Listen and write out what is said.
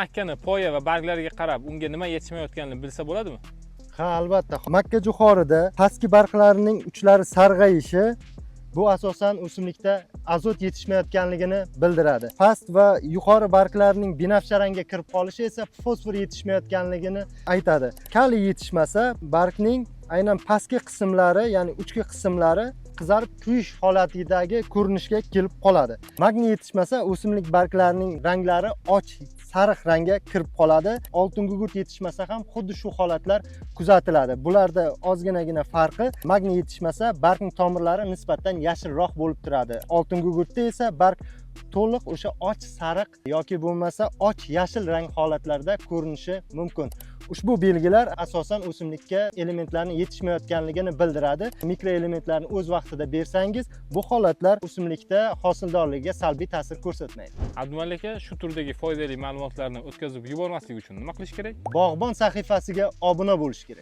Makkani poya va barglariga qarab unga nima yetishmayotganini bilsa bo'ladimi? Ha, albatta. Makka jo'xorida pastki barglarining uchlari sarg'ayishi bu asosan o'simlikda azot yetishmayotganligini bildiradi. Past va yuqori barglarining binafsha rangga kirib qolishi esa fosfor yetishmayotganligini aytadi. Kaliy yetishmasa, bargning aynan pastki qismlari, ya'ni uchki qismlari qizarib kuyish holatidagi ko'rinishga kelib qoladi. Magniy yetishmasa, o'simlik barglarining ranglari och sariq rangga kirib qoladi. Oltin gugurt yetishmasa ham xuddi shu holatlar kuzatiladi. Bularda ozginagina farqi, magniy yetishmasa, bargning tomirlari nisbatan yashilroq bo'lib turadi. Oltin gugurtda esa barg to'liq o'sha och sariq yoki bo'lmasa och yashil rang holatlarda ko'rinishi mumkin. Ushbu belgilar asosan o'simlikka elementlarning yetishmayotganligini bildiradi. Mikroelementlarni o'z vaqtida bersangiz, bu holatlar o'simlikda hosildorligiga salbiy ta'sir ko'rsatmaydi. Abdumalik aka, shu turdagi foydali ma'lumotlarni o'tkazib yubormaslik uchun nima qilish kerak? Bog'bon sahifasiga obuna bo'lish kerak.